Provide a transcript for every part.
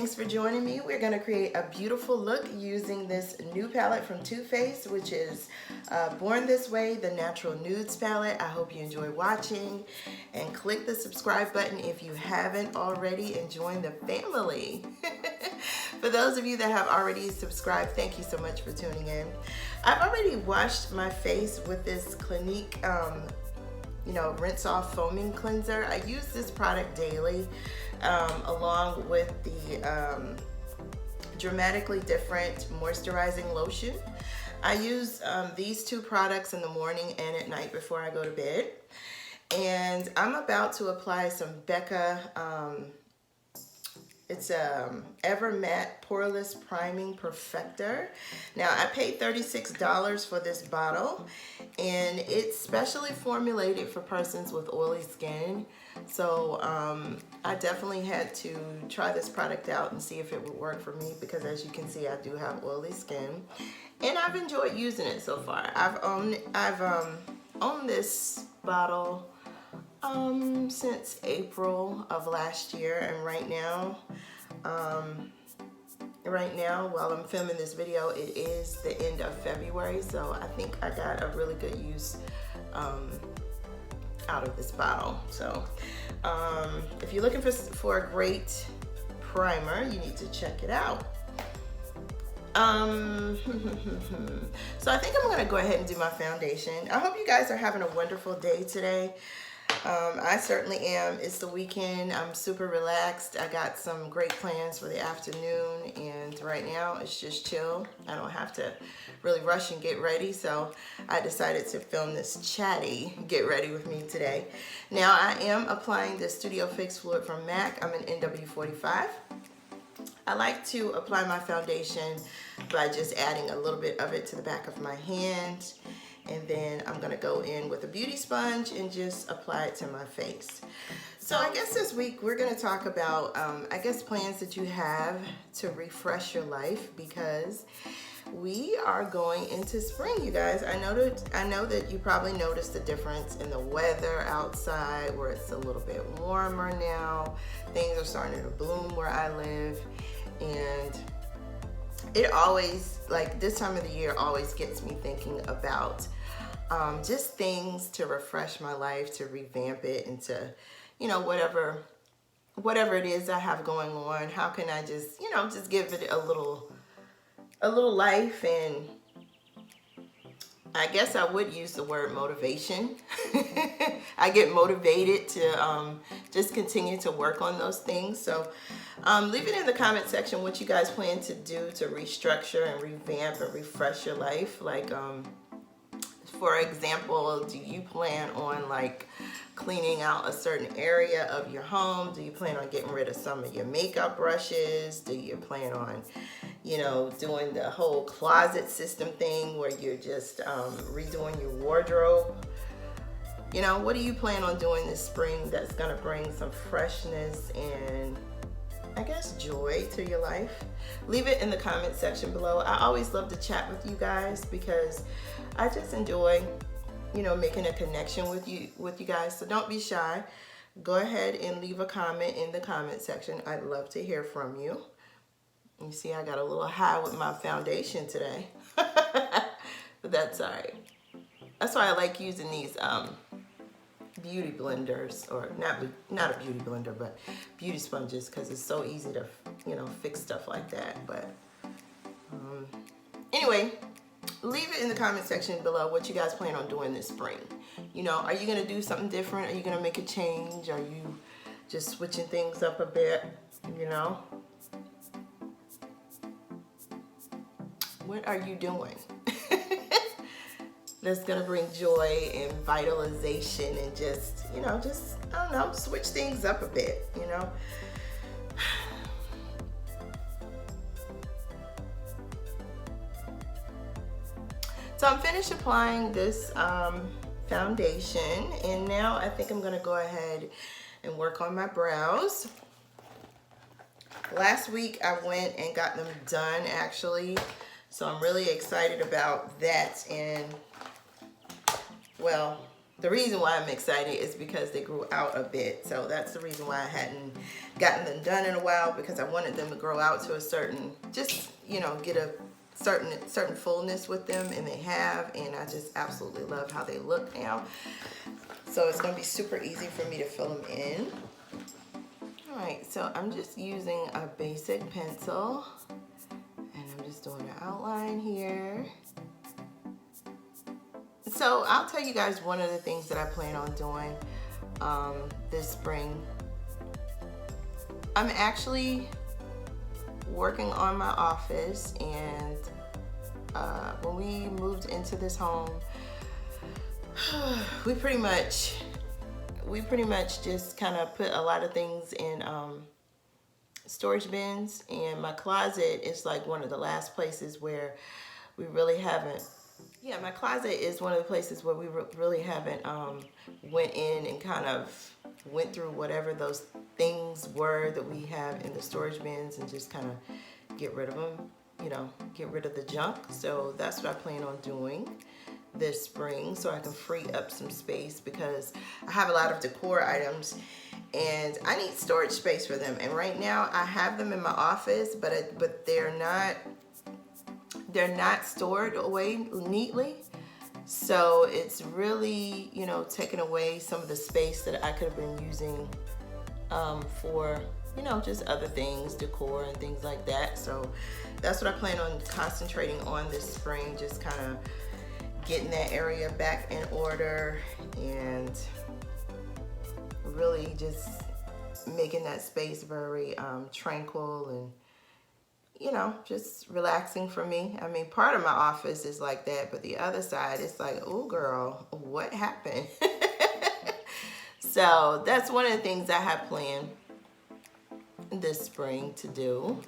thanks for joining me. We're going to create a beautiful look using this new palette from Too Faced, which is Born This Way, the Natural Nudes palette. I hope you enjoy watching, and click the subscribe button if you haven't already, and join the family. For those of you that have already subscribed, thank you so much for tuning in. I've already washed my face with this Clinique rinse off foaming cleanser. I use this product daily along with the Dramatically Different moisturizing lotion. I use these two products in the morning and at night before I go to bed. And I'm about to apply some Becca, it's Ever Matte Poreless Priming Perfector. Now, I paid $36 for this bottle, and it's specially formulated for persons with oily skin. So I definitely had to try this product out and see if it would work for me, because as you can see, I do have oily skin, and I've enjoyed using it so far. I've owned this bottle since April of last year, and right now while I'm filming this video, it is the end of February, so I think I got a really good use out of this bottle. So if you're looking for a great primer, you need to check it out. So I think I'm gonna go ahead and do my foundation. I hope you guys are having a wonderful day today. I certainly am. It's the weekend. I'm super relaxed. I got some great plans for the afternoon, and right now it's just chill. I don't have to really rush and get ready, so I decided to film this Chatty Get Ready with me today. Now, I am applying the Studio Fix Fluid from MAC. I'm in NW45. I like to apply my foundation by just adding a little bit of it to the back of my hand, and then I'm gonna go in with a beauty sponge and just apply it to my face. So I guess this week we're gonna talk about, plans that you have to refresh your life, because we are going into spring, you guys. I know that you probably noticed the difference in the weather outside, where it's a little bit warmer now. Things are starting to bloom where I live, and it always, like this time of the year, always gets me thinking about just things to refresh my life, to revamp it, and to, whatever it is I have going on, how can I just, just give it a little life. And I guess I would use the word motivation. I get motivated to just continue to work on those things. So leave it in the comment section what you guys plan to do to restructure and revamp and refresh your life. Like, for example, do you plan on like cleaning out a certain area of your home? Do you plan on getting rid of some of your makeup brushes? Do you plan on, doing the whole closet system thing where you're just redoing your wardrobe? What do you plan on doing this spring that's gonna bring some freshness and, I guess, joy to your life? Leave it in the comment section below. I always love to chat with you guys, because I just enjoy, making a connection with you guys. So don't be shy. Go ahead and leave a comment in the comment section. I'd love to hear from you. You see, I got a little high with my foundation today, but that's all right. That's why I like using these beauty blenders, or not a beauty blender, but beauty sponges, because it's so easy to, fix stuff like that. But anyway, leave it in the comment section below what you guys plan on doing this spring. Are you gonna do something different? Are you gonna make a change? Are you just switching things up a bit? What are you doing that's gonna bring joy and vitalization, and just, I don't know, switch things up a bit, So I'm finished applying this foundation, and now I think I'm gonna go ahead and work on my brows. Last week I went and got them done, actually, so I'm really excited about that. And well, the reason why I'm excited is because they grew out a bit. So that's the reason why I hadn't gotten them done in a while, because I wanted them to grow out to a certain, just, you know, get a certain fullness with them, and they have, and I just absolutely love how they look now. So it's gonna be super easy for me to fill them in. All right, so I'm just using a basic pencil, and I'm just doing an outline here. So I'll tell you guys one of the things that I plan on doing this spring. I'm actually working on my office, and when we moved into this home, we pretty much just kind of put a lot of things in storage bins, and my closet is like one of the last places where we really haven't. Yeah, my closet is one of the places where we really haven't went in and kind of went through whatever those things were that we have in the storage bins, and just kind of get rid of them, you know, get rid of the junk. So that's what I plan on doing this spring, so I can free up some space, because I have a lot of decor items and I need storage space for them. And right now I have them in my office, but they're not stored away neatly. So it's really, you know, taking away some of the space that I could have been using for, you know, just other things, decor and things like that. So that's what I plan on concentrating on this spring, just kind of getting that area back in order and really just making that space very tranquil and, you know, just relaxing for me. I mean, part of my office is like that, but the other side, it's like, oh girl, what happened? So that's one of the things I have planned this spring to do.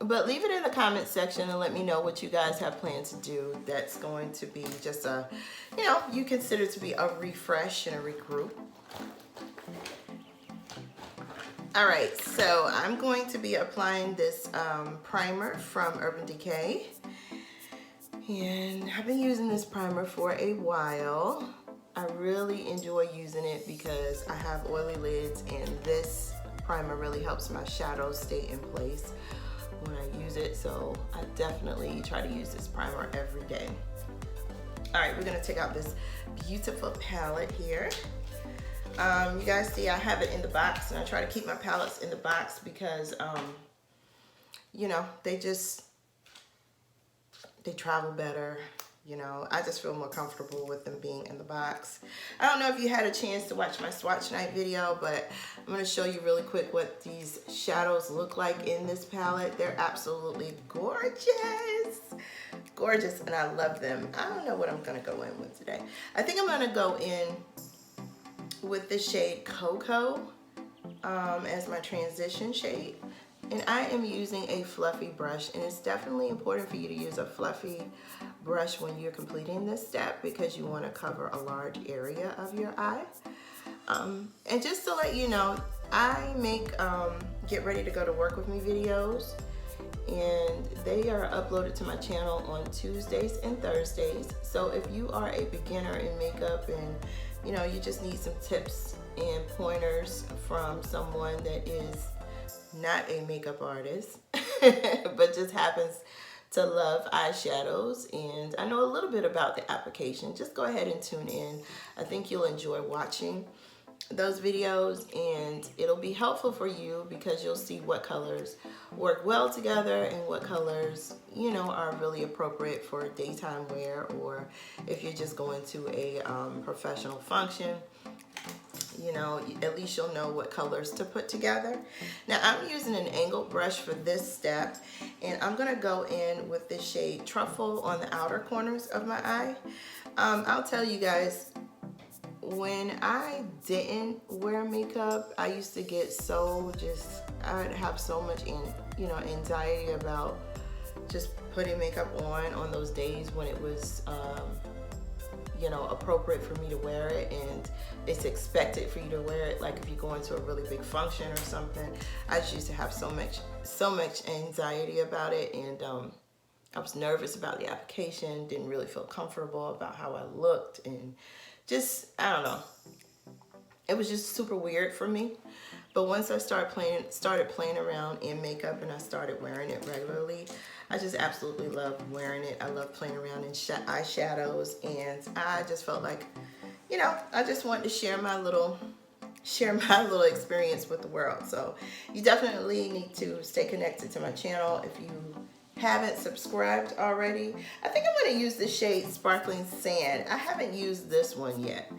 But leave it in the comment section and let me know what you guys have planned to do that's going to be just a, you know, you consider to be a refresh and a regroup. All right, so I'm going to be applying this primer from Urban Decay. And I've been using this primer for a while. I really enjoy using it because I have oily lids, and this primer really helps my shadows stay in place when I use it. So I definitely try to use this primer every day. All right, we're gonna take out this beautiful palette here. You guys see I have it in the box, and I try to keep my palettes in the box because you know, they travel better. You know, I just feel more comfortable with them being in the box. I don't know if you had a chance to watch my swatch night video, but I'm going to show you really quick what these shadows look like in this palette. They're absolutely gorgeous. Gorgeous, and I love them. I don't know what I'm going to go in with today. I think I'm going to go in with the shade Cocoa as my transition shade. And I am using a fluffy brush, and it's definitely important for you to use a fluffy brush when you're completing this step, because you want to cover a large area of your eye. And just to let you know, I make get ready to go to work with me videos, and they are uploaded to my channel on Tuesdays and Thursdays. So if you are a beginner in makeup and you know, you just need some tips and pointers from someone that is not a makeup artist but just happens to love eyeshadows and I know a little bit about the application, just go ahead and tune in. I think you'll enjoy watching those videos, and it'll be helpful for you because you'll see what colors work well together and what colors, you know, are really appropriate for daytime wear, or if you're just going to a professional function. You know, at least you'll know what colors to put together. Now I'm using an angled brush for this step, and I'm gonna go in with the shade Truffle on the outer corners of my eye. I'll tell you guys, when I didn't wear makeup, I used to get so I'd have so much anxiety about just putting makeup on those days when it was you know, appropriate for me to wear it, and it's expected for you to wear it, like if you go into a really big function or something. I just used to have so much anxiety about it, and I was nervous about the application, didn't really feel comfortable about how I looked, and just, I don't know. It was just super weird for me. But once I started playing around in makeup and I started wearing it regularly, I just absolutely love wearing it. I love playing around in eyeshadows, and I just felt like, you know, I just wanted to share my little experience with the world. So you definitely need to stay connected to my channel if you haven't subscribed already. I think I'm going to use the shade Sparkling Sand. I haven't used this one yet.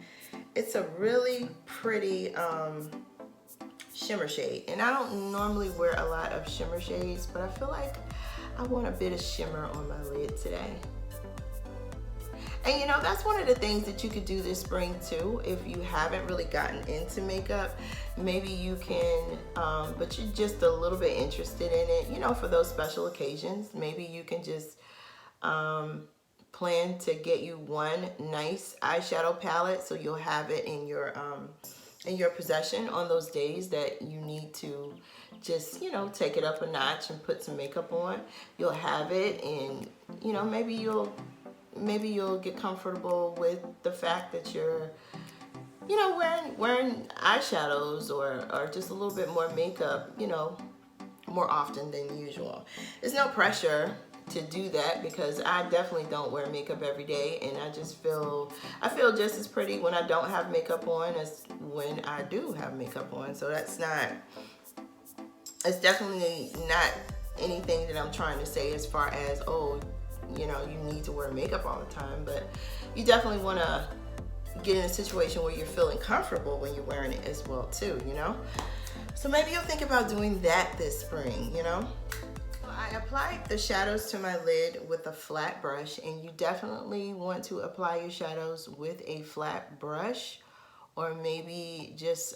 It's a really pretty shimmer shade, and I don't normally wear a lot of shimmer shades, but I feel like I want a bit of shimmer on my lid today. And you know, that's one of the things that you could do this spring too. If you haven't really gotten into makeup, maybe you can, but you're just a little bit interested in it, you know, for those special occasions. Maybe you can just plan to get you one nice eyeshadow palette, so you'll have it in your possession on those days that you need to just, you know, take it up a notch and put some makeup on. You'll have it, and you know, maybe you'll get comfortable with the fact that you're, you know, wearing eyeshadows or just a little bit more makeup, you know, more often than usual. There's no pressure to do that, because I definitely don't wear makeup every day, and I feel just as pretty when I don't have makeup on as when I do have makeup on. So it's definitely not anything that I'm trying to say as far as, oh, you know, you need to wear makeup all the time, but you definitely want to get in a situation where you're feeling comfortable when you're wearing it as well too, you know. So maybe you'll think about doing that this spring, you know. I applied the shadows to my lid with a flat brush, and you definitely want to apply your shadows with a flat brush, or maybe just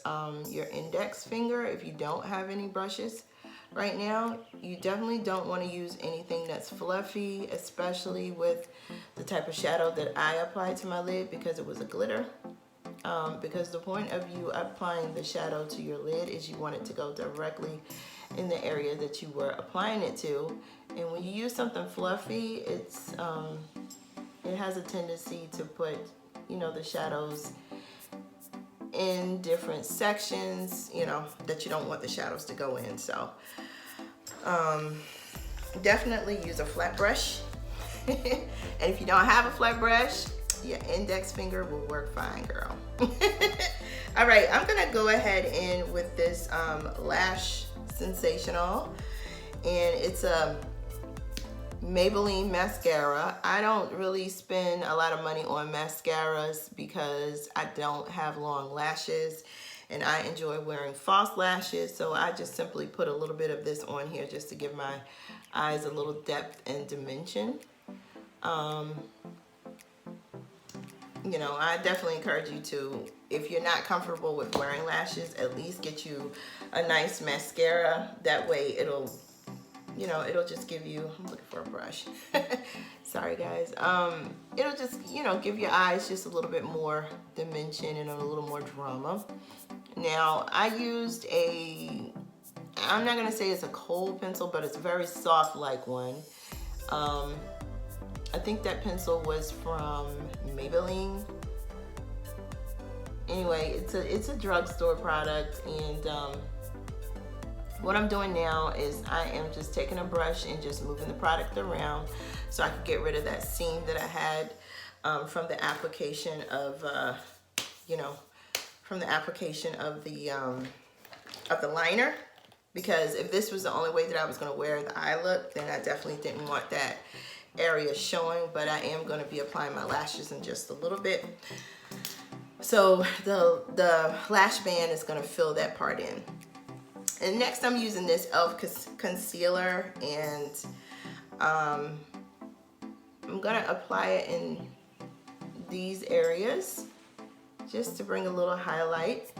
your index finger if you don't have any brushes right now. You definitely don't want to use anything that's fluffy, especially with the type of shadow that I applied to my lid, because it was a glitter. Because the point of you applying the shadow to your lid is you want it to go directly in the area that you were applying it to. And when you use something fluffy, it has a tendency to put, you know, the shadows in different sections, you know, that you don't want the shadows to go in. So definitely use a flat brush. And if you don't have a flat brush, your index finger will work fine, girl. All right, I'm gonna go ahead in with this Lash Sensational, and it's a Maybelline mascara. I don't really spend a lot of money on mascaras because I don't have long lashes, and I enjoy wearing false lashes, so I just simply put a little bit of this on here just to give my eyes a little depth and dimension. You know, I definitely encourage you to, if you're not comfortable with wearing lashes, at least get you a nice mascara. That way it'll, you know, it'll just give you, I'm looking for a brush. Sorry guys. It'll just, you know, give your eyes just a little bit more dimension and a little more drama. Now, I used I'm not gonna say it's a kohl pencil, but it's a very soft like one. I think that pencil was from Maybelline. Anyway, it's a drugstore product, and what I'm doing now is I am just taking a brush and just moving the product around so I can get rid of that seam that I had from the application of, you know, from the application of the liner. Because if this was the only way that I was going to wear the eye look, then I definitely didn't want that area showing. But I am going to be applying my lashes in just a little bit, so the lash band is going to fill that part in. And next I'm using this e.l.f. concealer, and I'm going to apply it in these areas just to bring a little highlight.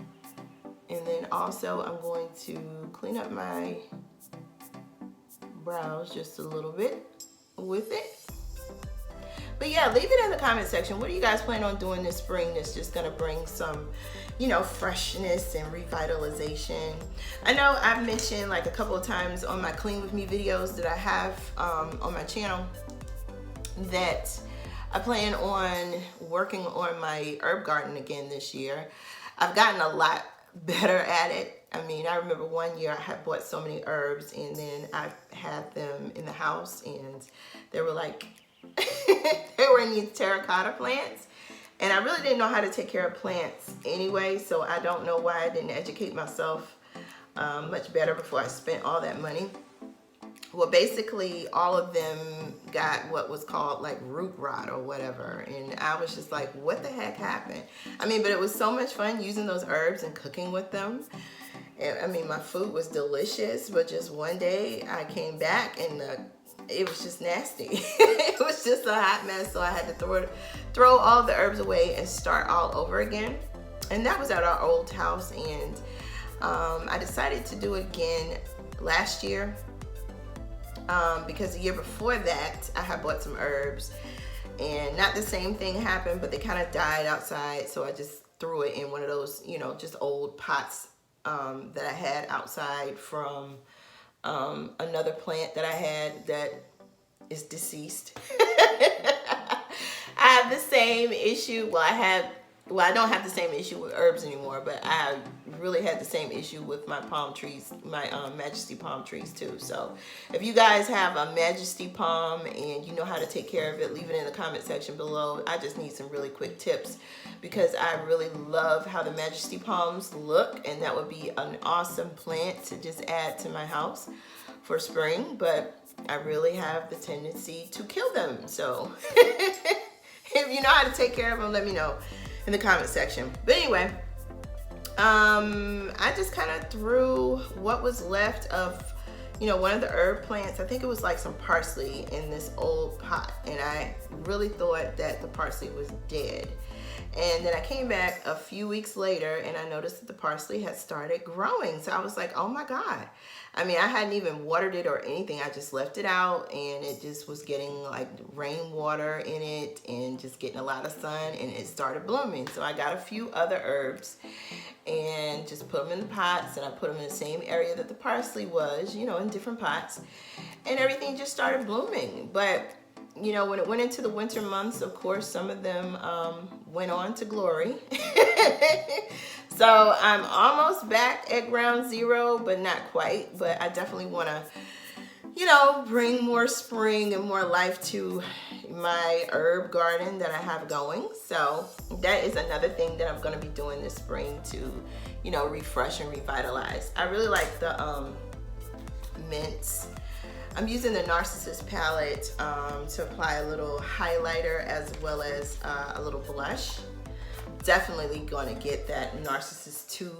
And then also I'm going to clean up my brows just a little bit with it. But yeah, leave it in the comment section. What do you guys plan on doing this spring that's just gonna bring some, you know, freshness and revitalization? I know I've mentioned like a couple of times on my Clean With Me videos that I have on my channel that I plan on working on my herb garden again this year. I've gotten a lot better at it. I mean, I remember one year I had bought so many herbs, and then I had them in the house, and they were like, they were in these terracotta plants. And I really didn't know how to take care of plants anyway, so I don't know why I didn't educate myself much better before I spent all that money. Well, basically all of them got what was called like root rot or whatever, and I was just like, what the heck happened? I mean, but it was so much fun using those herbs and cooking with them. I mean, my food was delicious, but just one day I came back and it was just nasty. It was just a hot mess, so I had to throw all the herbs away and start all over again. And that was at our old house, and I decided to do it again last year because the year before that I had bought some herbs, and not the same thing happened, but they kind of died outside, so I just threw it in one of those, you know, just old pots that I had outside from another plant that I had that is deceased. I have the same issue. Well, I don't have the same issue with herbs anymore, but I really had the same issue with my palm trees, my Majesty palm trees too. So if you guys have a Majesty palm and you know how to take care of it, leave it in the comment section below. I just need some really quick tips because I really love how the Majesty palms look, and that would be an awesome plant to just add to my house for spring, but I really have the tendency to kill them. So if you know how to take care of them, let me know in the comment section. But anyway, I just kind of threw what was left of, you know, one of the herb plants. I think it was like some parsley in this old pot, and I really thought that the parsley was dead. And then I came back a few weeks later and I noticed that the parsley had started growing. So I was like, oh my God. I mean, I hadn't even watered it or anything. I just left it out, and it just was getting like rainwater in it and just getting a lot of sun, and it started blooming. So I got a few other herbs and just put them in the pots, and I put them in the same area that the parsley was, you know, in different pots, and everything just started blooming. But you know, when it went into the winter months, of course, some of them went on to glory. So I'm almost back at ground zero, but not quite. But I definitely want to, you know, bring more spring and more life to my herb garden that I have going. So that is another thing that I'm going to be doing this spring to, you know, refresh and revitalize. I really like the mints. I'm using the Narcissus palette to apply a little highlighter as well as a little blush. Definitely going to get that Narcissus 2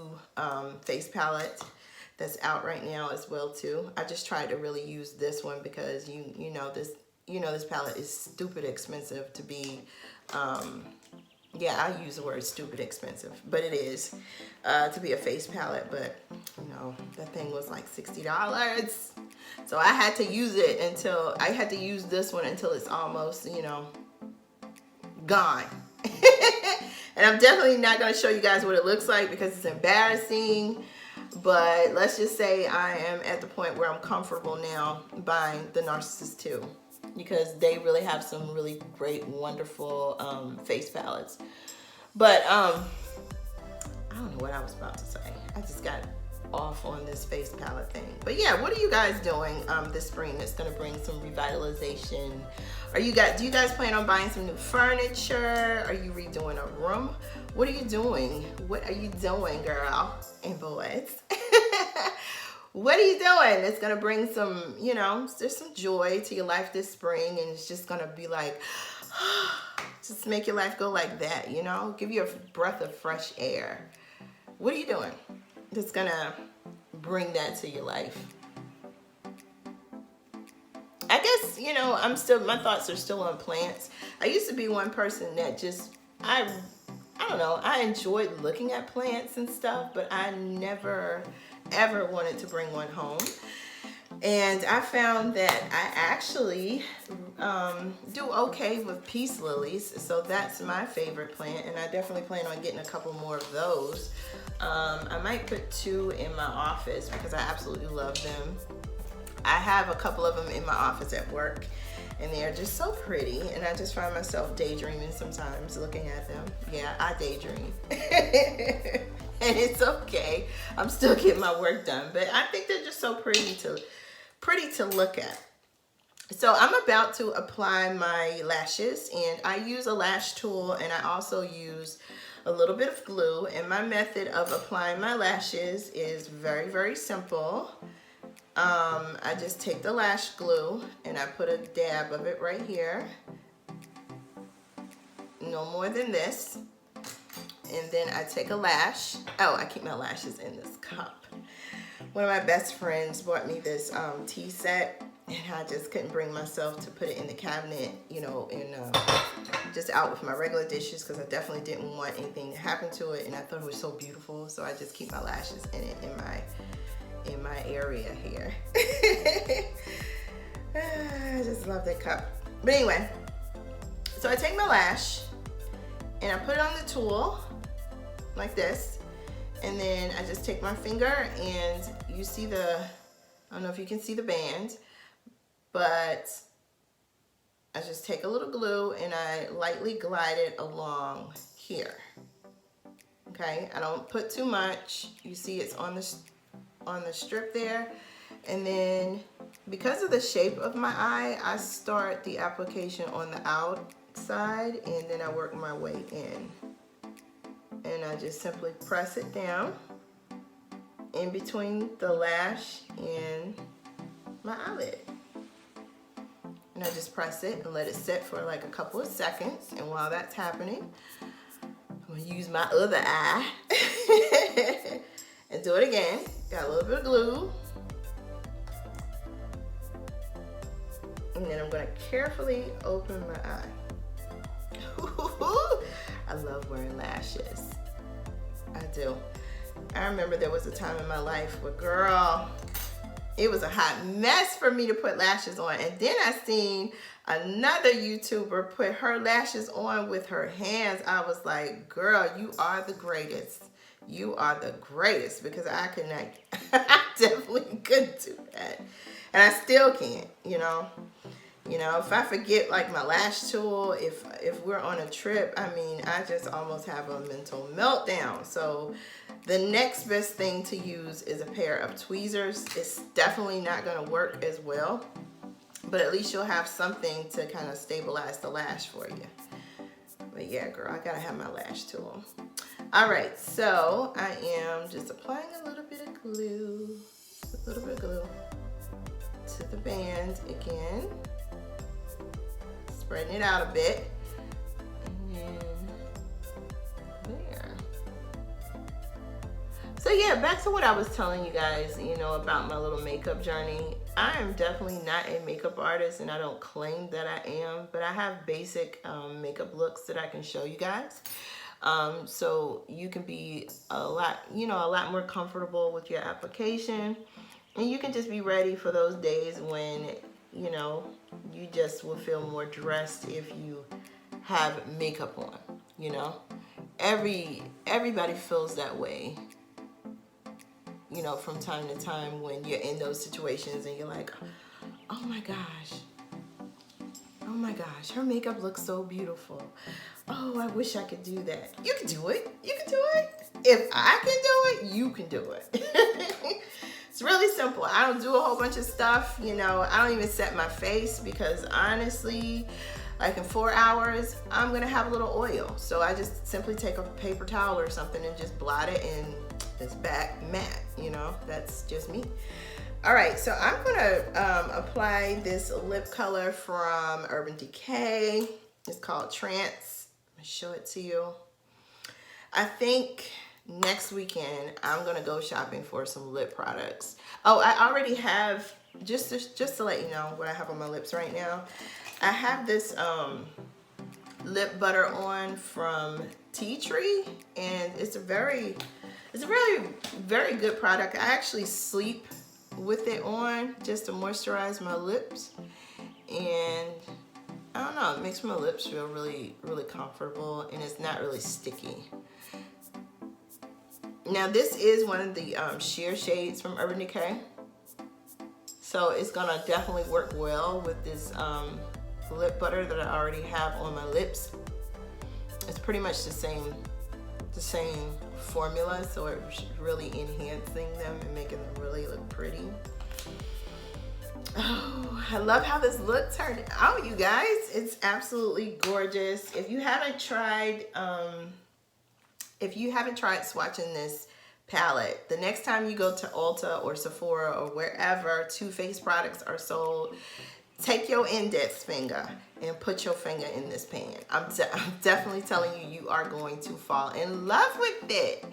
face palette that's out right now as well too. I just tried to really use this one because you know this palette is stupid expensive to be yeah, I use the word stupid expensive, but it is to be a face palette. But you know, that thing was like $60, so I had to use it until I had to use this one until it's almost, you know, gone. And I'm definitely not going to show you guys what it looks like because it's embarrassing. But let's just say I am at the point where I'm comfortable now buying the Narcissus 2 because they really have some really great, wonderful face palettes. But I don't know what I was about to say. I just got off on this face palette thing. But yeah, what are you guys doing this spring that's going to bring some revitalization? Do you guys plan on buying some new furniture? Are you redoing a room? What are you doing? What are you doing, girl and boys? What are you doing? It's going to bring some, you know, there's some joy to your life this spring, and it's just going to be like, just make your life go like that, you know? Give you a breath of fresh air. What are you doing that's going to bring that to your life? I guess, you know, my thoughts are still on plants. I used to be one person that just, I don't know, I enjoyed looking at plants and stuff, but I never, ever wanted to bring one home. And I found that I actually do okay with peace lilies. So that's my favorite plant, and I definitely plan on getting a couple more of those. I might put 2 in my office because I absolutely love them. I have a couple of them in my office at work, and they're just so pretty, and I just find myself daydreaming sometimes looking at them. Yeah, I daydream. And it's okay. I'm still getting my work done, but I think they're just so pretty to look at. So I'm about to apply my lashes, and I use a lash tool, and I also use a little bit of glue. And my method of applying my lashes is very, very simple. I just take the lash glue and I put a dab of it right here. No more than this. And then I take a lash. Oh, I keep my lashes in this cup. One of my best friends bought me this tea set, and I just couldn't bring myself to put it in the cabinet, you know, and just out with my regular dishes, because I definitely didn't want anything to happen to it, and I thought it was so beautiful. So I just keep my lashes in it in my area here. I just love that cup. But anyway, so I take my lash and I put it on the tool like this, and then I just take my finger, and you see I don't know if you can see the band, but I just take a little glue and I lightly glide it along here. Okay, I don't put too much. You see it's on the strip there. And then because of the shape of my eye, I start the application on the outside, and then I work my way in. And I just simply press it down in between the lash and my eyelid. And I just press it and let it sit for like a couple of seconds. And while that's happening, I'm gonna use my other eye and do it again. Got a little bit of glue. And then I'm gonna carefully open my eye. I love wearing lashes. I do. I remember there was a time in my life where, girl, it was a hot mess for me to put lashes on. And then I seen another YouTuber put her lashes on with her hands. I was like, girl, you are the greatest. You are the greatest, because I could not, I definitely couldn't do that. And I still can't, you know. You know, if I forget like my lash tool, if we're on a trip, I mean, I just almost have a mental meltdown. So the next best thing to use is a pair of tweezers. It's definitely not going to work as well, but at least you'll have something to kind of stabilize the lash for you. But yeah, girl, I gotta have my lash tool. All right, so I am just applying a little bit of glue, to the band again. Spreading it out a bit, and then there. So yeah, back to what I was telling you guys, you know, about my little makeup journey. I am definitely not a makeup artist, and I don't claim that I am, but I have basic makeup looks that I can show you guys. So you can be a lot more comfortable with your application, and you can just be ready for those days when, you know, you just will feel more dressed if you have makeup on, you know. Everybody feels that way, you know, from time to time when you're in those situations and you're like, oh my gosh, her makeup looks so beautiful. Oh, I wish I could do that. You can do it. You can do it. If I can do it, you can do it. It's really simple. I don't do a whole bunch of stuff, you know. I don't even set my face, because honestly, like in 4 hours, I'm gonna have a little oil. So I just simply take a paper towel or something and just blot it, and it's back matte, you know. That's just me. All right, so I'm gonna apply this lip color from Urban Decay. It's called Trance. I'm gonna show it to you. I think next weekend I'm gonna go shopping for some lip products. Oh, I already have, just to let you know what I have on my lips right now. I have this lip butter on from Tea Tree, and it's a really very good product. I actually sleep with it on just to moisturize my lips, and I don't know, it makes my lips feel really comfortable, and it's not really sticky. Now this is one of the sheer shades from Urban Decay. So it's gonna definitely work well with this lip butter that I already have on my lips. It's pretty much the same formula, so it's really enhancing them and making them really look pretty. Oh, I love how this look turned out, you guys. It's absolutely gorgeous. If you haven't tried swatching this palette, the next time you go to Ulta or Sephora or wherever Too Faced products are sold, take your index finger and put your finger in this pan. I'm definitely telling you, you are going to fall in love with it.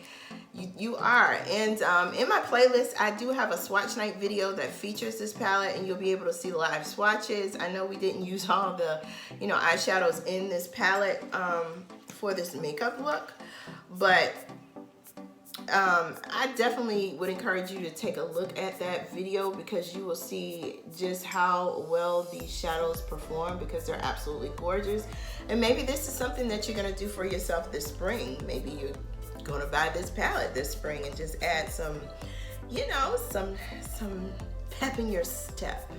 You are. And in my playlist, I do have a swatch night video that features this palette, and you'll be able to see live swatches. I know we didn't use all the, eyeshadows in this palette for this makeup look, but I definitely would encourage you to take a look at that video, because you will see just how well these shadows perform, because they're absolutely gorgeous. And maybe this is something that you're going to do for yourself this spring. Maybe you're going to buy this palette this spring and just add some, some pep in your step.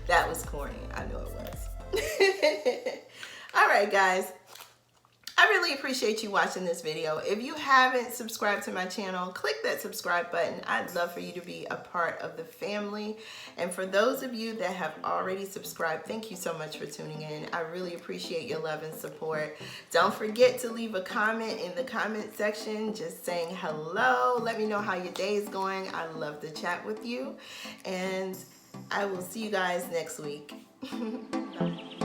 That was corny. I know it was. All right, guys. I really appreciate you watching this video. If you haven't subscribed to my channel, click that subscribe button. I'd love for you to be a part of the family. And for those of you that have already subscribed, thank you so much for tuning in. I really appreciate your love and support. Don't forget to leave a comment in the comment section, just saying hello. Let me know how your day is going. I love to chat with you. And I will see you guys next week. Bye.